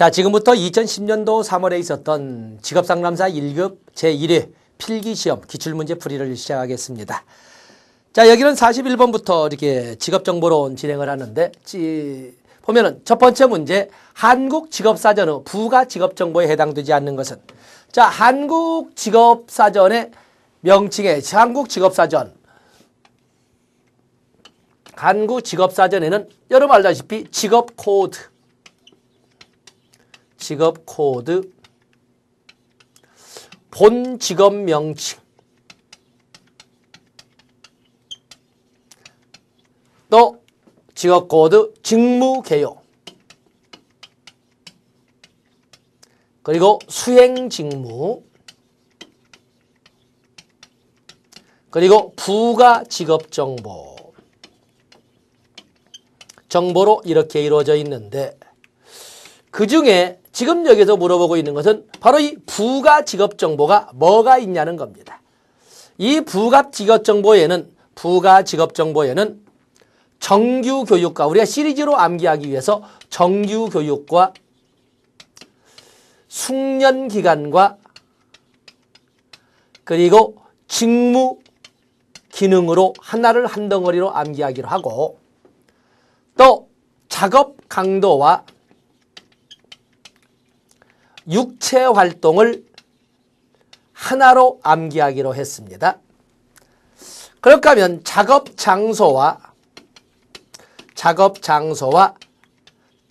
자, 지금부터 2010년도 3월에 있었던 직업상담사 1급 제1회 필기시험 기출문제 풀이를 시작하겠습니다. 자, 여기는 41번부터 이렇게 직업정보론 진행을 하는데, 보면은 첫 번째 문제, 한국직업사전의 부가 직업정보에 해당되지 않는 것은? 자, 한국직업사전의 명칭에 한국직업사전에는 여러분 알다시피 직업코드, 본 직업 명칭, 또 직업코드 직무 개요, 그리고 수행 직무, 그리고 부가 직업 정보로 이렇게 이루어져 있는데, 그 중에 지금 여기서 물어보고 있는 것은 바로 이 부가 직업 정보가 뭐가 있냐는 겁니다. 이 부가 직업 정보에는 정규 교육과, 우리가 시리즈로 암기하기 위해서 정규 교육과 숙련 기간과 그리고 직무 기능으로 하나를 한 덩어리로 암기하기로 하고, 또 작업 강도와 육체 활동을 하나로 암기하기로 했습니다. 그렇게 하면 작업 장소와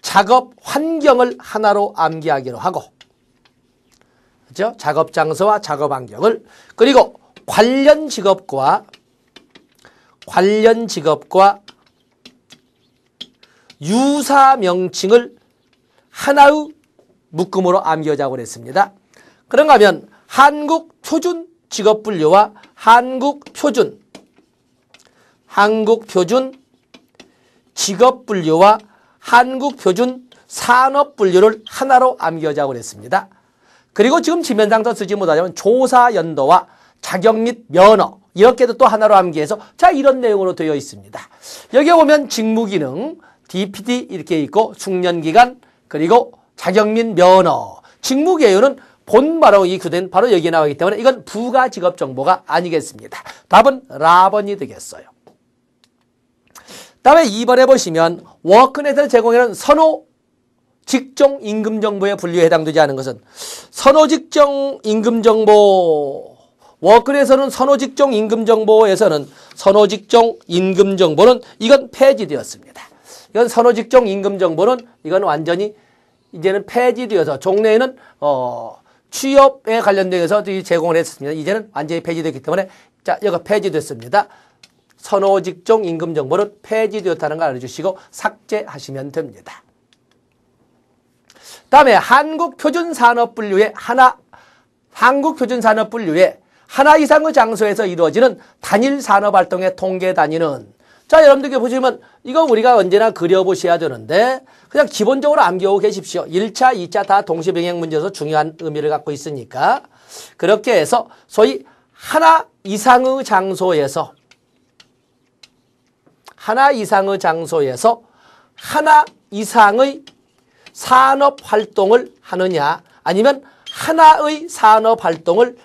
작업 환경을 하나로 암기하기로 하고, 그렇죠? 작업 장소와 작업 환경을, 그리고 관련 직업과 유사 명칭을 하나의 묶음으로 암기하자고 그랬습니다. 그런가 하면 한국 표준 직업 분류와 한국 표준 직업 분류와 한국 표준 산업 분류를 하나로 암기하자고 그랬습니다. 그리고 지금 지면상서 쓰지 못하자면 조사 연도와 자격 및 면허, 이렇게도 또 하나로 암기해서, 자, 이런 내용으로 되어 있습니다. 여기 보면 직무 기능, DPD 이렇게 있고, 숙련 기간, 그리고 자격 및 면허, 직무 개요는 본 바로 이 그된 바로 여기에 나오기 때문에 이건 부가 직업 정보가 아니겠습니다. 답은 라번이 되겠어요. 다음에 2번에 보시면 워크넷에서 제공하는 선호 직종 임금 정보에 분류에 해당되지 않은 것은? 선호 직종 임금 정보, 워크넷에서는 선호 직종 임금 정보에서는 선호 직종 임금 정보는 이건 폐지되었습니다. 이건 선호 직종 임금 정보는 이건 완전히 이제는 폐지되어서 종래에는 취업에 관련돼서 제공을 했습니다. 이제는 완전히 폐지됐기 때문에, 자, 여기가 폐지됐습니다. 선호 직종 임금 정보는 폐지되었다는 걸 알아주시고 삭제하시면 됩니다. 다음에 한국 표준 산업 분류의 하나 이상의 장소에서 이루어지는 단일 산업 활동의 통계 단위는? 자, 여러분들 보시면 이거 우리가 언제나 그려보셔야 되는데 그냥 기본적으로 암기하고 계십시오. 1차, 2차 다 동시 병행 문제에서 중요한 의미를 갖고 있으니까. 그렇게 해서 소위 하나 이상의 장소에서 하나 이상의 산업 활동을 하느냐, 아니면 하나의 산업 활동을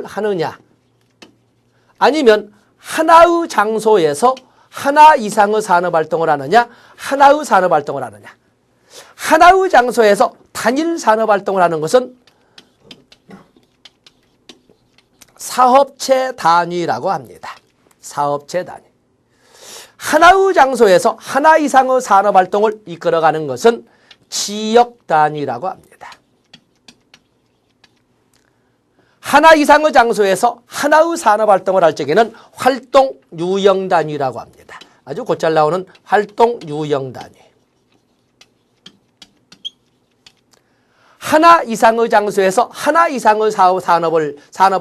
하느냐, 아니면 하나의 장소에서 하나 이상의 산업 활동을 하느냐, 하나의 산업 활동을 하느냐. 하나의 장소에서 단일 산업 활동을 하는 것은 사업체 단위라고 합니다. 사업체 단위. 하나의 장소에서 하나 이상의 산업 활동을 이끌어가는 것은 지역 단위라고 합니다. 하나 이상의 장소에서 하나의 산업 활동을 할 적에는 활동 유형 단위라고 합니다. 아주 곧잘 나오는 활동 유형 단위. 하나 이상의 장소에서 하나 이상의 산업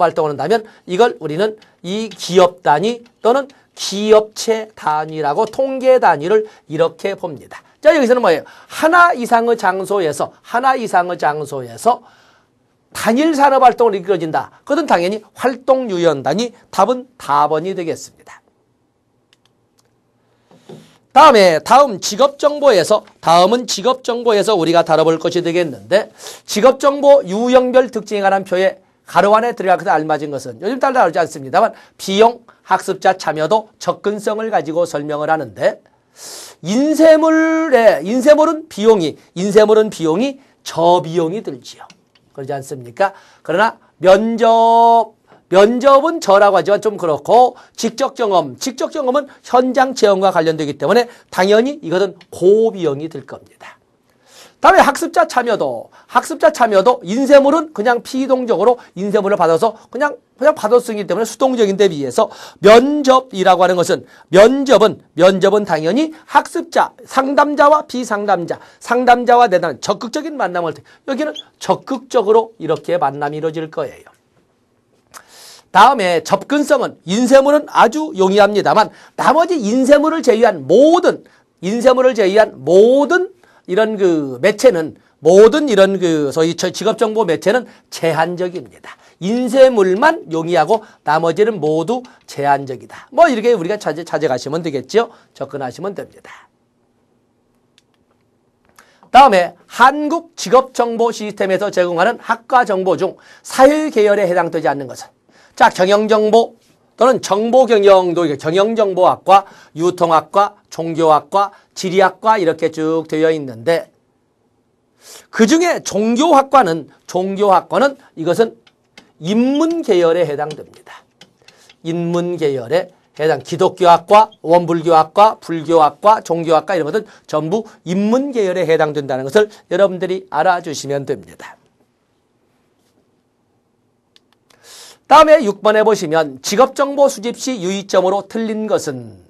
활동을 한다면 이걸 우리는 이 기업 단위 또는 기업체 단위라고 통계 단위를 이렇게 봅니다. 자, 여기서는 뭐예요? 하나 이상의 장소에서 단일 산업 활동을 이끌어진다. 그것은 당연히 활동 유형 단위, 답은 4번이 되겠습니다. 다음 다음은 직업정보에서 우리가 다뤄볼 것이 되겠는데, 직업정보 유형별 특징에 관한 표에 가로 안에 들어가서 알맞은 것은 요즘 따로 나오지 않습니다만 비용, 학습자 참여도, 접근성을 가지고 설명을 하는데, 인쇄물은 비용이 저비용이 들지요. 그러지 않습니까? 그러나 면접은 저라고 하지만 좀 그렇고, 직접 경험은 현장 체험과 관련되기 때문에 당연히 이것은 고비용이 들 겁니다. 다음에 학습자 참여도 인쇄물은 그냥 피동적으로 인쇄물을 받아서 그냥 받아 쓰기 때문에 수동적인 데 비해서 면접이라고 하는 것은 면접은 당연히 학습자, 상담자와 비상담자, 상담자와 내담 적극적인 만남을 여기는 적극적으로 이렇게 만남이 이루어질 거예요. 다음에 접근성은 인쇄물은 아주 용이합니다만 나머지 인쇄물을 제외한 모든 이런 매체는 소위 직업정보 매체는 제한적입니다. 인쇄물만 용이하고 나머지는 모두 제한적이다. 뭐 이렇게 우리가 찾아가시면 되겠죠. 접근하시면 됩니다. 다음에 한국 직업정보 시스템에서 제공하는 학과 정보 중 사회 계열에 해당되지 않는 것은, 자, 경영정보 또는 정보경영도 경영정보학과, 유통학과, 종교학과, 지리학과 이렇게 쭉 되어 있는데, 그중에 종교학과는 이것은 인문계열에 해당됩니다. 인문계열에 기독교학과, 원불교학과, 불교학과, 종교학과 이런 것은 전부 인문계열에 해당된다는 것을 여러분들이 알아주시면 됩니다. 다음에 6번에 보시면 직업정보 수집 시 유의점으로 틀린 것은,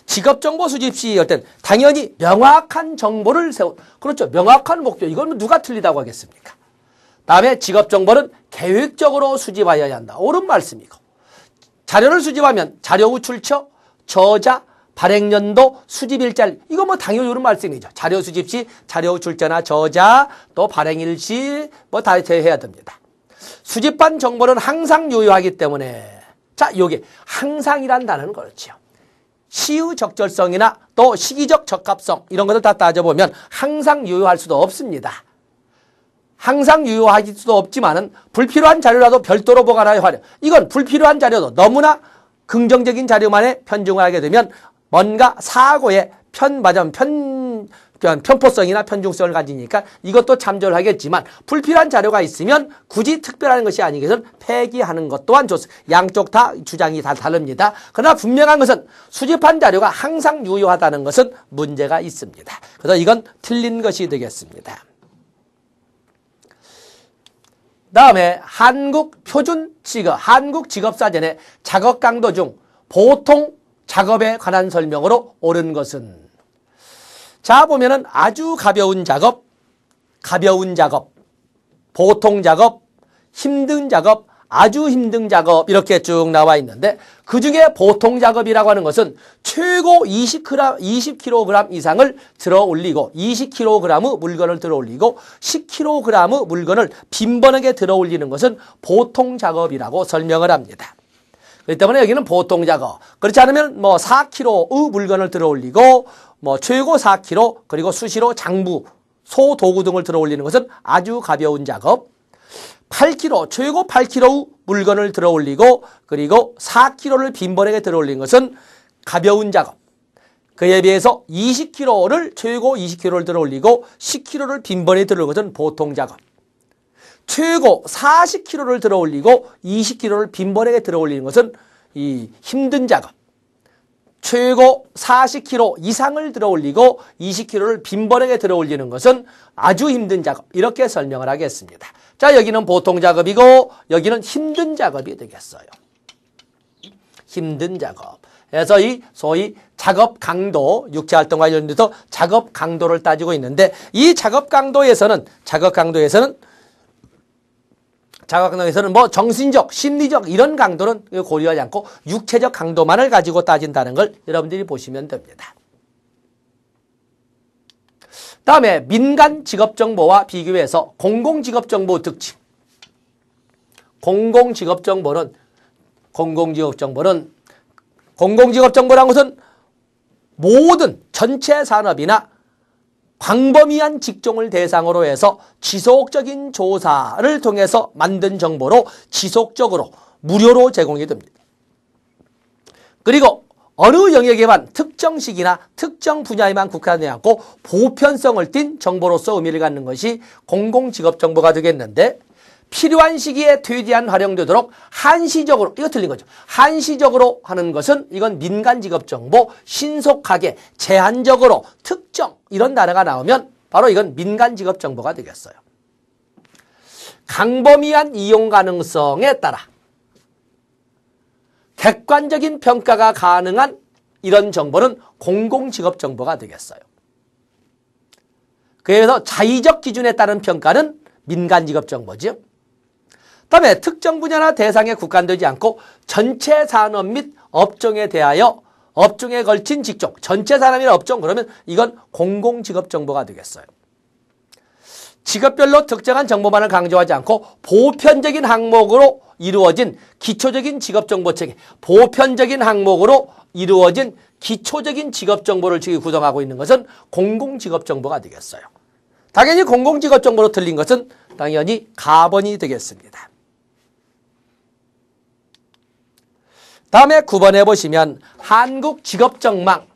직업정보 수집 시 할 땐 당연히 명확한 정보를 그렇죠. 명확한 목표. 이건 누가 틀리다고 하겠습니까? 다음에 직업정보는 계획적으로 수집하여야 한다. 옳은 말씀이고, 자료를 수집하면 자료 출처, 저자, 발행연도, 수집일자, 이거 뭐 당연히 옳은 말씀이죠. 자료 수집 시 자료 출처나 저자, 또 발행일시 다 제외해야 됩니다. 수집한 정보는 항상 유효하기 때문에, 자, 요게 항상이란 단어는 그렇죠. 시의 적절성이나 또 시기적 적합성 이런 것을 다 따져보면 항상 유효할 수도 없습니다. 항상 유효할 수도 없지만은 불필요한 자료라도 별도로 보관하여 활용. 이건 불필요한 자료도 너무나 긍정적인 자료만에 편중을 하게 되면 뭔가 사고에 편포성이나 편중성을 가지니까 이것도 참조를 하겠지만, 불필요한 자료가 있으면 굳이 특별한 것이 아니겠으면 폐기하는 것 또한 좋습니다. 양쪽 다 주장이 다 다릅니다. 그러나 분명한 것은 수집한 자료가 항상 유효하다는 것은 문제가 있습니다. 그래서 이건 틀린 것이 되겠습니다. 다음에 한국 직업사전의 작업 강도 중 보통 작업에 관한 설명으로 옳은 것은, 자, 보면은 아주 가벼운 작업, 보통 작업, 힘든 작업, 아주 힘든 작업 이렇게 쭉 나와 있는데, 그중에 보통 작업이라고 하는 것은 최고 20kg 이상을 들어 올리고 20kg의 물건을 들어 올리고 10kg의 물건을 빈번하게 들어 올리는 것은 보통 작업이라고 설명을 합니다. 그렇기 때문에 여기는 보통 작업. 그렇지 않으면 4kg의 물건을 들어 올리고 최고 4kg, 그리고 수시로 장부, 소도구 등을 들어 올리는 것은 아주 가벼운 작업. 8kg, 최고 8kg의 물건을 들어 올리고 그리고 4kg를 빈번하게 들어 올리는 것은 가벼운 작업. 그에 비해서 20kg를 최고 20kg를 들어 올리고 10kg를 빈번하게 들어 올리는 것은 보통 작업. 최고 40kg를 들어 올리고 20kg를 빈번하게 들어 올리는 것은 이 힘든 작업. 최고 40kg 이상을 들어 올리고 20kg를 빈번하게 들어 올리는 것은 아주 힘든 작업. 이렇게 설명을 하겠습니다. 자, 여기는 보통 작업이고 여기는 힘든 작업이 되겠어요. 힘든 작업. 그래서 이 소위 작업 강도, 육체활동과 관련돼서 작업 강도를 따지고 있는데, 이 작업 강도에서는 정신적, 심리적 이런 강도는 고려하지 않고 육체적 강도만을 가지고 따진다는 걸 여러분들이 보시면 됩니다. 다음에 민간 직업정보와 비교해서 공공직업정보 특징. 공공직업정보라는 것은 모든 전체 산업이나 광범위한 직종을 대상으로 해서 지속적인 조사를 통해서 만든 정보로 지속적으로 무료로 제공이 됩니다. 그리고 어느 영역에만 특정 시기나 특정 분야에만 국한되지 않고 보편성을 띤 정보로서 의미를 갖는 것이 공공직업정보가 되겠는데, 필요한 시기에 최대한 활용되도록 한시적으로, 이거 틀린 거죠. 한시적으로 하는 것은 이건 민간직업정보, 신속하게 제한적으로 특정 이런 단어가 나오면 바로 이건 민간직업정보가 되겠어요. 광범위한 이용 가능성에 따라 객관적인 평가가 가능한 이런 정보는 공공직업정보가 되겠어요. 그래서 자의적 기준에 따른 평가는 민간직업정보죠. 그다음에 특정 분야나 대상에 국한되지 않고 전체 산업 및 업종에 대하여 업종에 걸친 직종, 전체 산업이나 업종, 그러면 이건 공공직업정보가 되겠어요. 직업별로 특정한 정보만을 강조하지 않고 보편적인 항목으로 이루어진 기초적인 직업정보체계, 보편적인 항목으로 이루어진 기초적인 직업정보를 구성하고 있는 것은 공공직업정보가 되겠어요. 당연히 공공직업정보로 틀린 것은 당연히 가번이 되겠습니다. 다음에 9번에 보시면 한국직업정망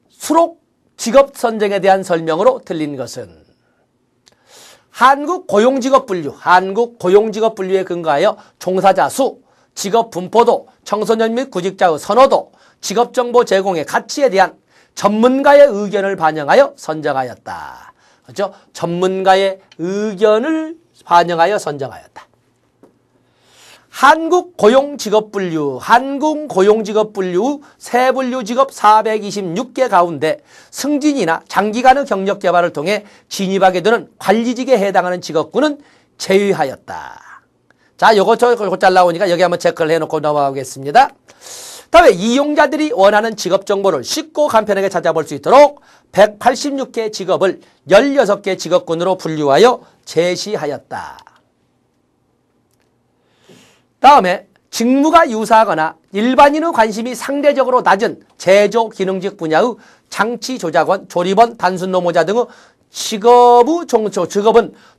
수록 직업선정에 대한 설명으로 틀린 것은 한국고용직업분류에 근거하여 종사자 수, 직업 분포도, 청소년 및 구직자의 선호도, 직업정보 제공의 가치에 대한 전문가의 의견을 반영하여 선정하였다. 그렇죠? 전문가의 의견을 반영하여 선정하였다. 한국고용직업분류 세분류 직업 426개 가운데 승진이나 장기간의 경력 개발을 통해 진입하게 되는 관리직에 해당하는 직업군은 제외하였다. 자, 요거 잘 나오니까 여기 한번 체크를 해놓고 넘어가겠습니다. 다음에 이용자들이 원하는 직업 정보를 쉽고 간편하게 찾아볼 수 있도록 186개 직업을 16개 직업군으로 분류하여 제시하였다. 다음에 직무가 유사하거나 일반인의 관심이 상대적으로 낮은 제조 기능직 분야의 장치 조작원, 조립원, 단순 노무자 등의 직업은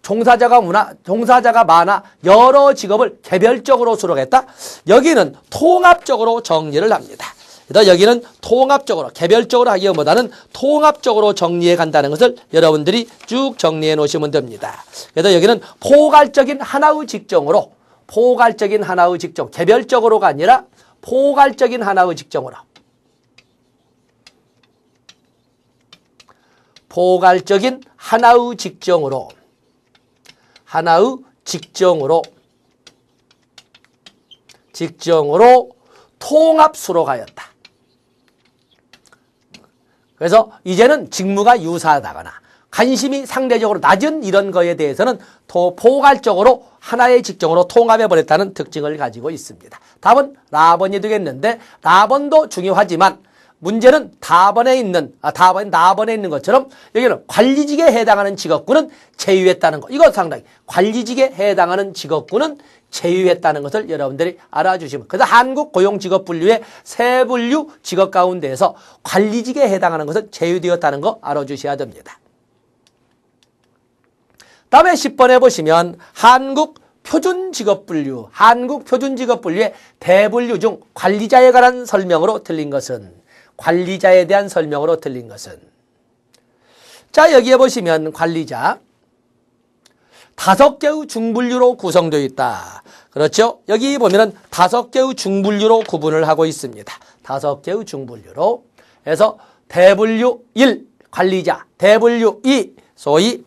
종사자가 많아 여러 직업을 개별적으로 수록했다. 여기는 통합적으로 정리를 합니다. 그래서 여기는 통합적으로, 개별적으로 하기보다는 통합적으로 정리해 간다는 것을 여러분들이 쭉 정리해 놓으시면 됩니다. 그래서 여기는 포괄적인 하나의 직종으로, 개별적으로가 아니라 포괄적인 하나의 직종으로, 직종으로 통합 수록하였다. 그래서 이제는 직무가 유사하다거나 관심이 상대적으로 낮은 이런 거에 대해서는 더 포괄적으로 하나의 직종으로 통합해버렸다는 특징을 가지고 있습니다. 답은 라번이 되겠는데, 라번도 중요하지만 문제는 나번에 있는 것처럼 여기는 관리직에 해당하는 직업군은 제외했다는 것. 이거 상당히 관리직에 해당하는 직업군은 제외했다는 것을 여러분들이 알아주시면. 그래서 한국고용직업분류의 세 분류 직업 가운데에서 관리직에 해당하는 것은 제외되었다는 거 알아주셔야 됩니다. 다음에 10번에 보시면 한국표준직업분류의 대분류 중 관리자에 관한 설명으로 틀린 것은, 관리자에 대한 설명으로 틀린 것은, 자, 여기에 보시면 관리자 5개의 중분류로 구성되어 있다. 그렇죠? 여기 보면은 5개의 중분류로 구분을 하고 있습니다. 5개의 중분류로. 그래서 대분류 1 관리자, 대분류 2 소위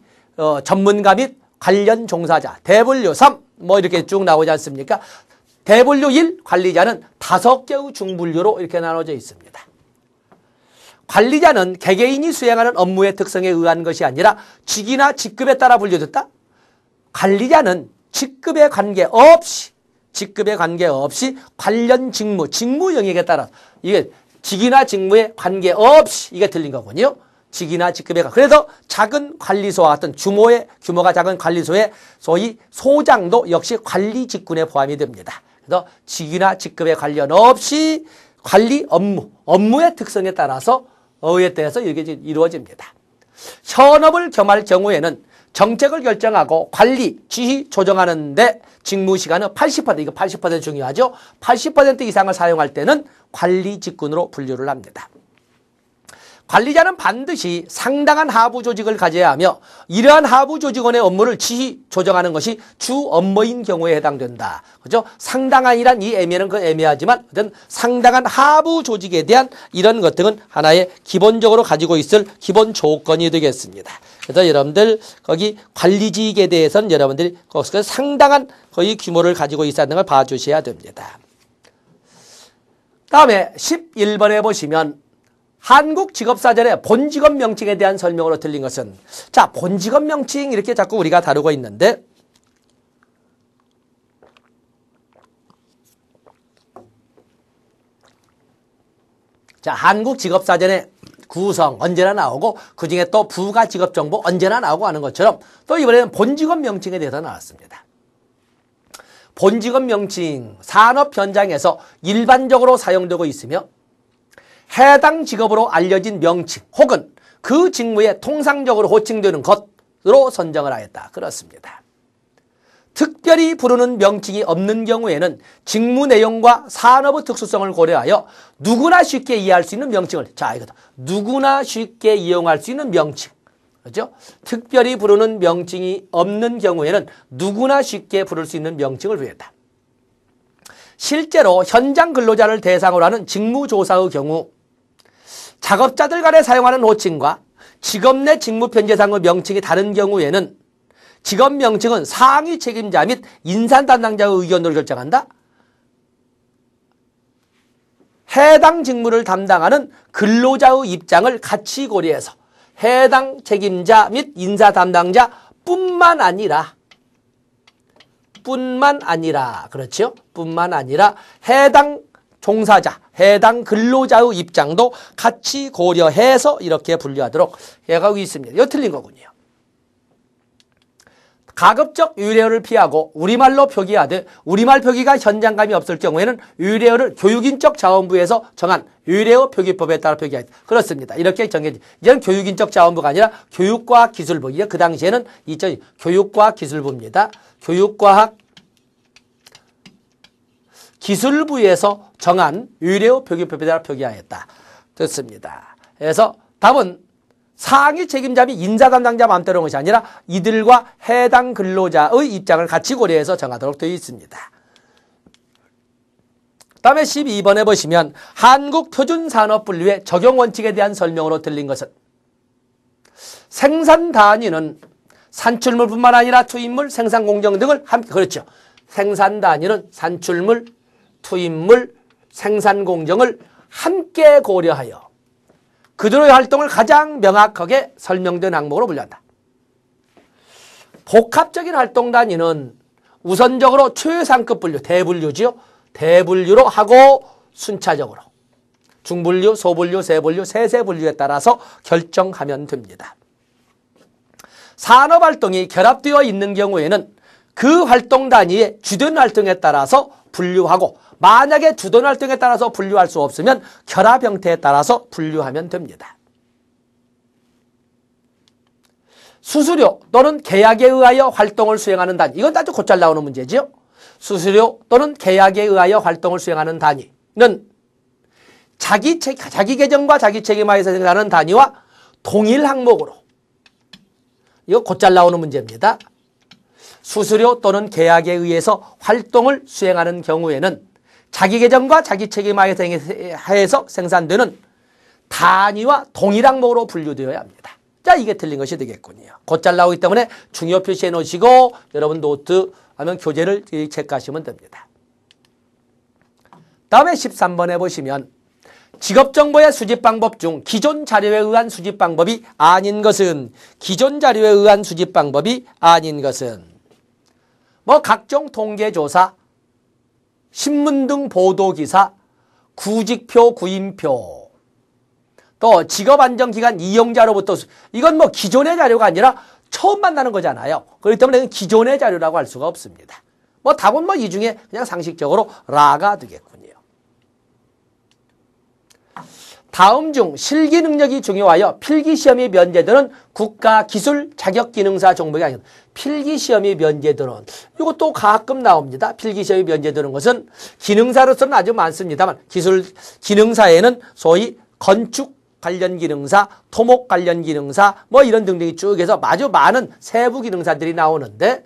전문가 및 관련 종사자, 대분류 3 뭐 이렇게 쭉 나오지 않습니까? 대분류 1 관리자는 5개의 중분류로 이렇게 나눠져 있습니다. 관리자는 개개인이 수행하는 업무의 특성에 의한 것이 아니라 직이나 직급에 따라 분류됐다. 관리자는 직급에 관계없이 관련 직무 영역에 따라, 이게 직이나 직무에 관계없이, 이게 틀린 거군요. 직이나 직급에 관계. 그래서 작은 관리소와 같은 규모가 작은 관리소의 소위 소장도 역시 관리 직군에 포함이 됩니다. 그래서 직이나 직급에 관련 없이 관리 업무, 업무의 특성에 따라서 어에 대해서 이게 이루어집니다. 현업을 겸할 경우에는 정책을 결정하고 관리, 지휘, 조정하는데 직무시간은 80%, 이거 80% 중요하죠. 80% 이상을 사용할 때는 관리 직군으로 분류를 합니다. 관리자는 반드시 상당한 하부 조직을 가져야 하며 이러한 하부 조직원의 업무를 지휘, 조정하는 것이 주 업무인 경우에 해당된다. 그죠? 상당한이란 이 애매는 그 애매하지만 어떤 상당한 하부 조직에 대한 이런 것들은 하나의 기본적으로 가지고 있을 기본 조건이 되겠습니다. 그래서 여러분들 거기 관리직에 대해서는 여러분들이 거기서 상당한 거의 규모를 가지고 있어야 하는 걸 봐주셔야 됩니다. 다음에 11번에 보시면 한국직업사전의 본직업 명칭에 대한 설명으로 틀린 것은 자 본직업 명칭 이렇게 자꾸 우리가 다루고 있는데 자 한국직업사전의 구성 언제나 나오고 그중에 또 부가 직업정보 언제나 나오고 하는 것처럼 또 이번에는 본직업 명칭에 대해서 나왔습니다. 본직업 명칭 산업 현장에서 일반적으로 사용되고 있으며 해당 직업으로 알려진 명칭 혹은 그 직무에 통상적으로 호칭되는 것으로 선정을 하였다. 그렇습니다. 특별히 부르는 명칭이 없는 경우에는 직무 내용과 산업의 특수성을 고려하여 누구나 쉽게 이해할 수 있는 명칭을 자 이거다. 누구나 쉽게 이용할 수 있는 명칭. 그렇죠? 특별히 부르는 명칭이 없는 경우에는 누구나 쉽게 부를 수 있는 명칭을 부여했다. 실제로 현장 근로자를 대상으로 하는 직무조사의 경우 작업자들 간에 사용하는 호칭과 직업 내 직무편제상의 명칭이 다른 경우에는 직업 명칭은 상위 책임자 및 인사 담당자의 의견으로 결정한다. 해당 직무를 담당하는 근로자의 입장을 같이 고려해서 해당 책임자 및 인사 담당자 뿐만 아니라 그렇죠? 뿐만 아니라 해당 종사자, 해당 근로자의 입장도 같이 고려해서 이렇게 분류하도록 해가고 있습니다. 이거 틀린 거군요. 가급적 유래어를 피하고 우리말로 표기하되 우리말 표기가 현장감이 없을 경우에는 유래어를 교육인적 자원부에서 정한 유래어 표기법에 따라 표기하였다. 그렇습니다. 이렇게 정해진 이제는 교육인적 자원부가 아니라 교육과학기술부. 이게 그 당시에는 교육과학기술부입니다. 교육과학기술부에서 정한 유래어 표기법에 따라 표기하였다. 됐습니다. 그래서 답은 상위 책임자 및 인사 담당자 마음대로 한 것이 아니라 이들과 해당 근로자의 입장을 같이 고려해서 정하도록 되어 있습니다. 다음에 12번에 보시면 한국표준산업분류의 적용원칙에 대한 설명으로 틀린 것은 생산 단위는 산출물뿐만 아니라 투입물, 생산공정 등을 함께 그렇죠. 생산 단위는 산출물, 투입물, 생산공정을 함께 고려하여 그들의 활동을 가장 명확하게 설명된 항목으로 분류한다. 복합적인 활동 단위는 우선적으로 최상급 분류, 대분류지요. 대분류로 하고 순차적으로 중분류, 소분류, 세분류, 세세분류에 따라서 결정하면 됩니다. 산업활동이 결합되어 있는 경우에는 그 활동 단위의 주된 활동에 따라서 분류하고 만약에 주된 활동에 따라서 분류할 수 없으면 결합 형태에 따라서 분류하면 됩니다. 수수료 또는 계약에 의하여 활동을 수행하는 단위. 이건 아주 곧잘 나오는 문제죠. 수수료 또는 계약에 의하여 활동을 수행하는 단위는 자기 계정과 자기 책임하에서 생산하는 단위와 동일 항목으로 이거 곧잘 나오는 문제입니다. 수수료 또는 계약에 의해서 활동을 수행하는 경우에는 자기 계정과 자기 책임하에서 생산되는 단위와 동일 항목으로 분류되어야 합니다. 자, 이게 틀린 것이 되겠군요. 곧잘 나오기 때문에 중요 표시해 놓으시고 여러분 노트 하면 교재를 체크하시면 됩니다. 다음에 13번에 보시면 직업정보의 수집 방법 중 기존 자료에 의한 수집 방법이 아닌 것은 뭐 각종 통계조사, 신문 등 보도기사, 구직표, 구인표, 또 직업안정기관 이용자로부터 이건 뭐 기존의 자료가 아니라 처음 만나는 거잖아요. 그렇기 때문에 기존의 자료라고 할 수가 없습니다. 뭐 답은 뭐 이 중에 그냥 상식적으로 라가 되겠군요. 다음 중 실기 능력이 중요하여 필기시험이 면제되는 국가기술자격기능사 종목이 아니다. 필기시험이 면제되는 이것도 가끔 나옵니다. 필기시험이 면제되는 것은 기능사로서는 아주 많습니다만 기술기능사에는 소위 건축 관련 기능사, 토목 관련 기능사 뭐 이런 등등이 쭉 해서 아주 많은 세부 기능사들이 나오는데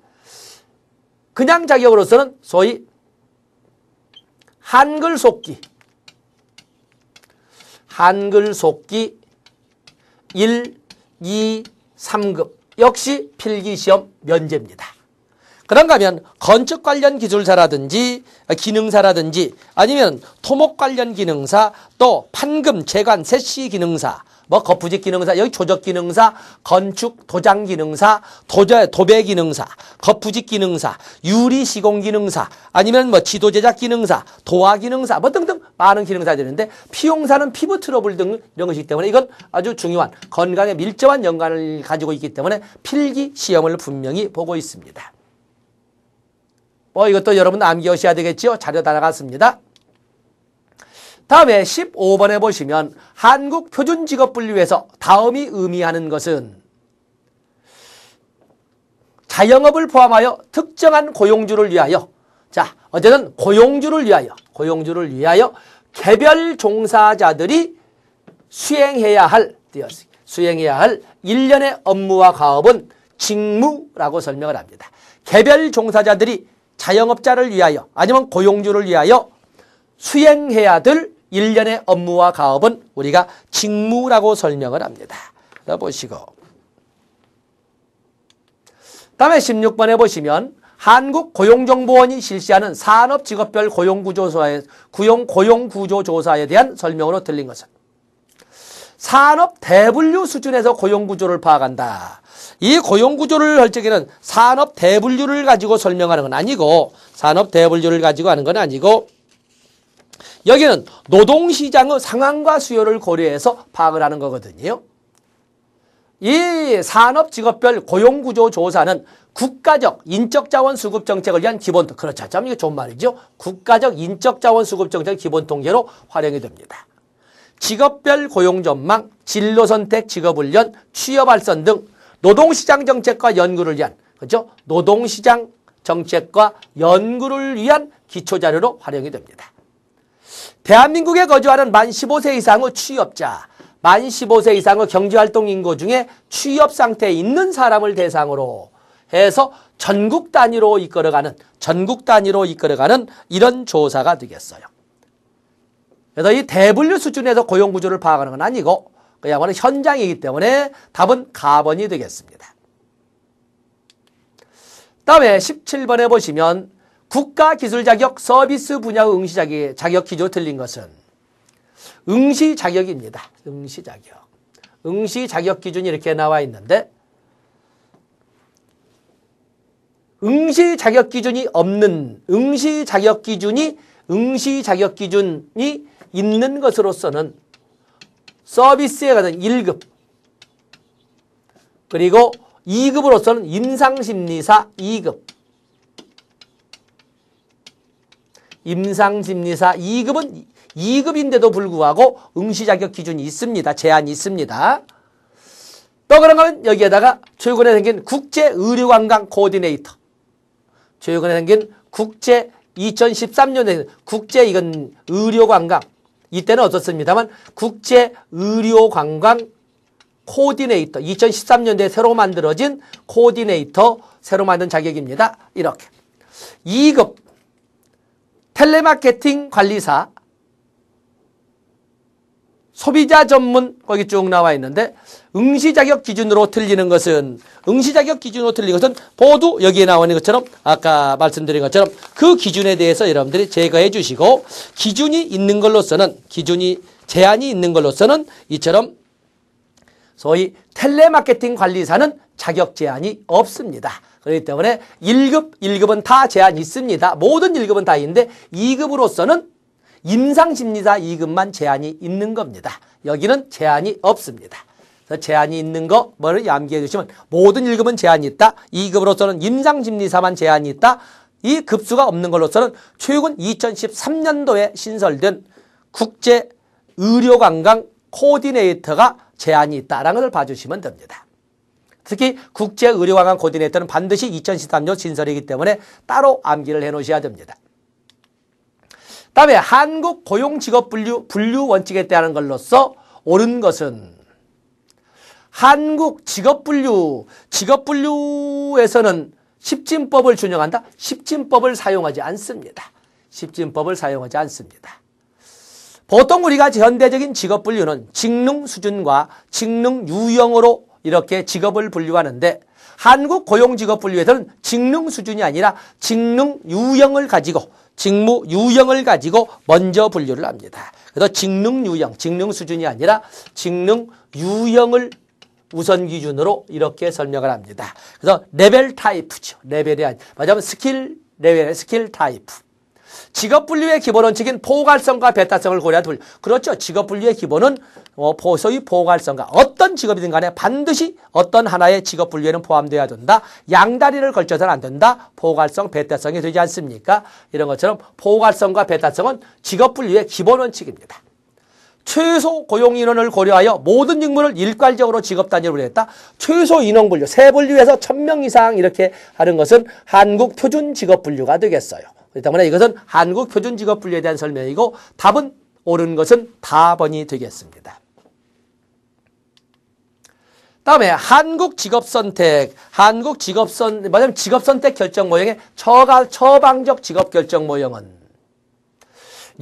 그냥 자격으로서는 소위 한글 속기 1, 2, 3급 역시 필기시험 면제입니다. 그런가 하면 건축 관련 기술사라든지 기능사라든지 아니면 토목 관련 기능사 또 판금, 재관, 세시 기능사 뭐 거푸집 기능사, 여기 조적 기능사, 건축 도장 기능사, 도배 기능사, 거푸집 기능사, 유리 시공 기능사, 아니면 뭐 지도 제작 기능사, 도화 기능사 뭐 등등 많은 기능사들이 있는데 피용사는 피부 트러블 등 이런 것이기 때문에 이건 아주 중요한 건강에 밀접한 연관을 가지고 있기 때문에 필기 시험을 분명히 보고 있습니다. 뭐 이것도 여러분 암기하셔야 되겠죠? 자료 다 나갔습니다. 다음에 15번에 보시면 한국표준직업분류에서 다음이 의미하는 것은 자영업을 포함하여 특정한 고용주를 위하여 자 어쨌든 고용주를 위하여 개별 종사자들이 수행해야 할 일련의 업무와 가업은 직무라고 설명을 합니다. 개별 종사자들이 자영업자를 위하여 아니면 고용주를 위하여 수행해야 될 일련의 업무와 가업은 우리가 직무라고 설명을 합니다. 보시고 다음에 16번에 보시면 한국고용정보원이 실시하는 산업직업별 고용구조조사에 대한 설명으로 들린 것은 산업 대분류 수준에서 고용구조를 파악한다. 이 고용구조를 할 적에는 산업 대분류를 가지고 설명하는 건 아니고 여기는 노동시장의 상황과 수요를 고려해서 파악을 하는 거거든요. 이 산업직업별 고용구조조사는 국가적 인적자원 수급 정책을 위한 기본, 그렇죠. 참 이게 좋은 말이죠. 국가적 인적자원 수급 정책 기본 통계로 활용이 됩니다. 직업별 고용 전망, 진로 선택, 직업훈련, 취업 활성 등 노동시장 정책과 연구를 위한, 그렇죠? 노동시장 정책과 연구를 위한 기초자료로 활용이 됩니다. 대한민국에 거주하는 만 15세 이상의 취업자, 만 15세 이상의 경제활동 인구 중에 취업 상태에 있는 사람을 대상으로 해서 전국 단위로 이끌어가는 이런 조사가 되겠어요. 그래서 이 대분류 수준에서 고용구조를 파악하는 건 아니고 그야말로 현장이기 때문에 답은 가번이 되겠습니다. 다음에 17번에 보시면 국가기술자격 서비스 분야 응시자격 기조 틀린 것은 응시자격입니다. 응시자격 기준이 이렇게 나와 있는데 응시자격 기준이 있는 것으로서는 서비스에 관한 1급 그리고 2급으로서는 임상심리사 2급 임상심리사 2급은 2급인데도 불구하고 응시자격 기준이 있습니다. 제한이 있습니다. 또 그런가 하면 여기에다가 최근에 생긴 국제의료관광 코디네이터 최근에 생긴 2013년에 국제 이건 의료관광 이때는 없었습니다만 국제의료관광 코디네이터 2013년도에 새로 만들어진 코디네이터 새로 만든 자격입니다. 이렇게 2급 텔레마케팅 관리사 소비자 전문 거기 쭉 나와 있는데 응시자격 기준으로 틀리는 것은 모두 여기에 나오는 것처럼 아까 말씀드린 것처럼 그 기준에 대해서 여러분들이 제거해 주시고 기준이 제한이 있는 걸로서는 이처럼 소위 텔레마케팅 관리사는 자격 제한이 없습니다. 그렇기 때문에 1급은 다 제한이 있습니다. 모든 1급은 다 있는데 2급으로서는 임상심리사 2급만 제한이 있는 겁니다. 여기는 제한이 없습니다. 그래서 제한이 있는 거 뭐를 암기해 주시면 모든 1급은 제한이 있다. 2급으로서는 임상심리사만 제한이 있다. 이 급수가 없는 걸로서는 최근 2013년도에 신설된 국제의료관광 코디네이터가 제한이 있다라는 것을 봐주시면 됩니다. 특히 국제의료관광 코디네이터는 반드시 2013년 신설이기 때문에 따로 암기를 해놓으셔야 됩니다. 다음에 한국 고용직업분류 원칙에 따른 걸로서 옳은 것은 한국 직업분류에서는 십진법을 준용한다? 십진법을 사용하지 않습니다. 십진법을 사용하지 않습니다. 보통 우리가 현대적인 직업분류는 직능 수준과 직능 유형으로 이렇게 직업을 분류하는데 한국 고용직업분류에서는 직능 수준이 아니라 직능 유형을 가지고 직무 유형을 가지고 먼저 분류를 합니다. 그래서 직능 유형, 직능 수준이 아니라 직능 유형을 우선 기준으로 이렇게 설명을 합니다. 그래서 레벨 타입이죠. 레벨이 아니라 말하자면 스킬 레벨의 스킬 타입. 직업 분류의 기본 원칙인 포괄성과 배타성을 고려한 분류. 그렇죠. 직업 분류의 기본은 소위 포괄성과 어떤 직업이든 간에 반드시 어떤 하나의 직업 분류에는 포함되어야 된다. 양다리를 걸쳐서는 안 된다. 포괄성, 배타성이 되지 않습니까? 이런 것처럼 포괄성과 배타성은 직업 분류의 기본 원칙입니다. 최소 고용 인원을 고려하여 모든 직무를 일괄적으로 직업 단위로 분류했다. 최소 인원 분류, 세 분류에서 1000명 이상 이렇게 하는 것은 한국 표준 직업 분류가 되겠어요. 그렇기 때문에 이것은 한국 표준 직업 분류에 대한 설명이고 답은 옳은 것은 다번이 되겠습니다. 다음에 한국 직업선택, 말하자면 직업선택 결정 모형의 처방적 직업 결정 모형은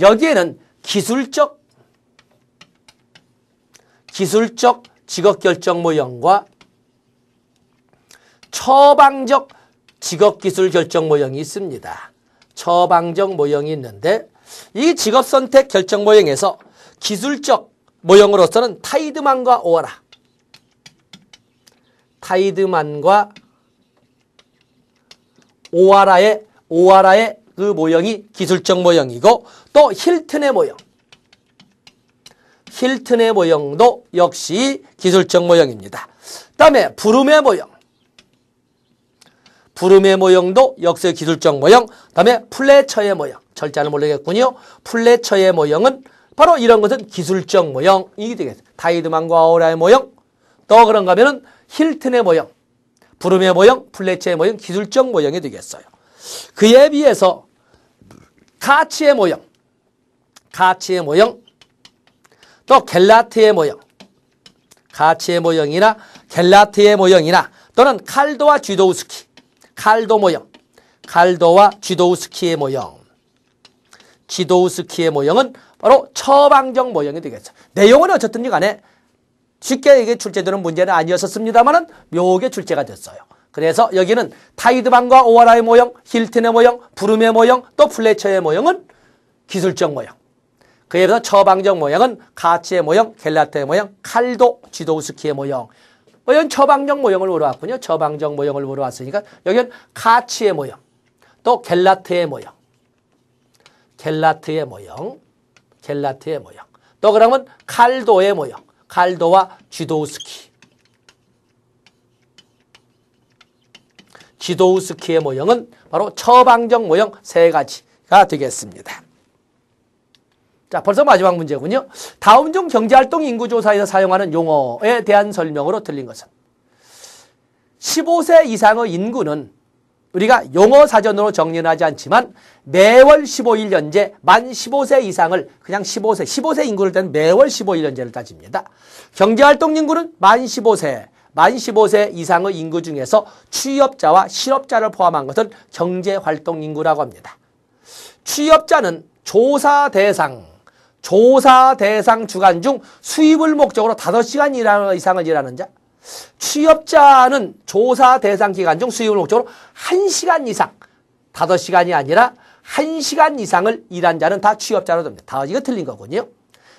여기에는 기술적 직업 결정 모형과 처방적 직업 기술 결정 모형이 있습니다. 처방적 모형이 있는데 이 직업 선택 결정 모형에서 기술적 모형으로서는 타이드만과 오하라의 그 모형이 기술적 모형이고 또 힐튼의 모형도 역시 기술적 모형입니다. 그다음에 부름의 모형도 역시 기술적 모형. 그다음에 플래처의 모형. 절자를 모르겠군요. 플래처의 모형은 바로 이런 것은 기술적 모형이 되겠습니다. 타이드만과 오하라의 모형. 또 그런가 하면은 힐튼의 모형, 부름의 모형, 플래처의 모형, 기술적 모형이 되겠어요. 그에 비해서 카치의 모형, 또 겔라트의 모형, 카치의 모형이나 겔라트의 모형이나 또는 칼도와 쥐도우스키, 칼도와 쥐도우스키의 모형은 바로 처방적 모형이 되겠죠. 내용은 어쨌든 간에 쉽게 이게 출제되는 문제는 아니었습니다만은 묘하게 출제가 됐어요. 그래서 여기는 타이드만과 오하라의 모형, 힐튼의 모형, 부름의 모형, 또 플래처의 모형은 기술적 모형. 그에 비해서 처방적 모형은 카치의 모형, 겔라트의 모형, 칼도, 쥐도우스키의 모형. 여기는 처방적 모형을 물어왔군요. 처방적 모형을 물어왔으니까 여기는 카치의 모형, 또 겔라트의 모형. 또 그러면 칼도의 모형, 칼도와 쥐도우스키의 모형은 바로 처방적 모형 세 가지가 되겠습니다. 자, 벌써 마지막 문제군요. 다음 중 경제활동 인구조사에서 사용하는 용어에 대한 설명으로 틀린 것은 15세 이상의 인구는 우리가 용어 사전으로 정리는 하지 않지만 매월 15일 연재 만 15세 이상을 그냥 15세 인구를 딴 매월 15일 연재를 따집니다. 경제활동 인구는 만 15세 이상의 인구 중에서 취업자와 실업자를 포함한 것을 경제활동 인구라고 합니다. 취업자는 조사 대상 주간 중 수입을 목적으로 5시간 이상을 일하는 자. 취업자는 조사 대상 기간 중 수입을 목적으로 1시간 이상, 5시간이 아니라 1시간 이상을 일한 자는 다 취업자로 됩니다. 이거 틀린 거군요.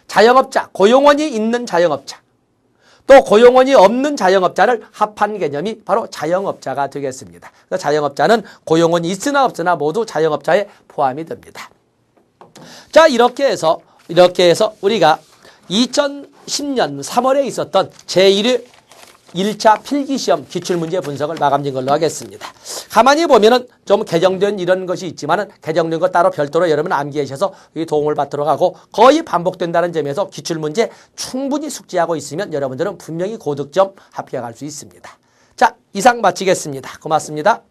자영업자, 고용원이 있는 자영업자, 또 고용원이 없는 자영업자를 합한 개념이 바로 자영업자가 되겠습니다. 그래서 자영업자는 고용원이 있으나 없으나 모두 자영업자에 포함이 됩니다. 자, 이렇게 해서 우리가 2010년 3월에 있었던 제1회 1차 필기시험 기출문제 분석을 마감진 걸로 하겠습니다. 가만히 보면은 좀 개정된 이런 것이 있지만은 개정된 것 따로 별도로 여러분 암기하셔서 이 도움을 받도록 하고 거의 반복된다는 점에서 기출문제 충분히 숙지하고 있으면 여러분들은 분명히 고득점 합격할 수 있습니다. 자, 이상 마치겠습니다. 고맙습니다.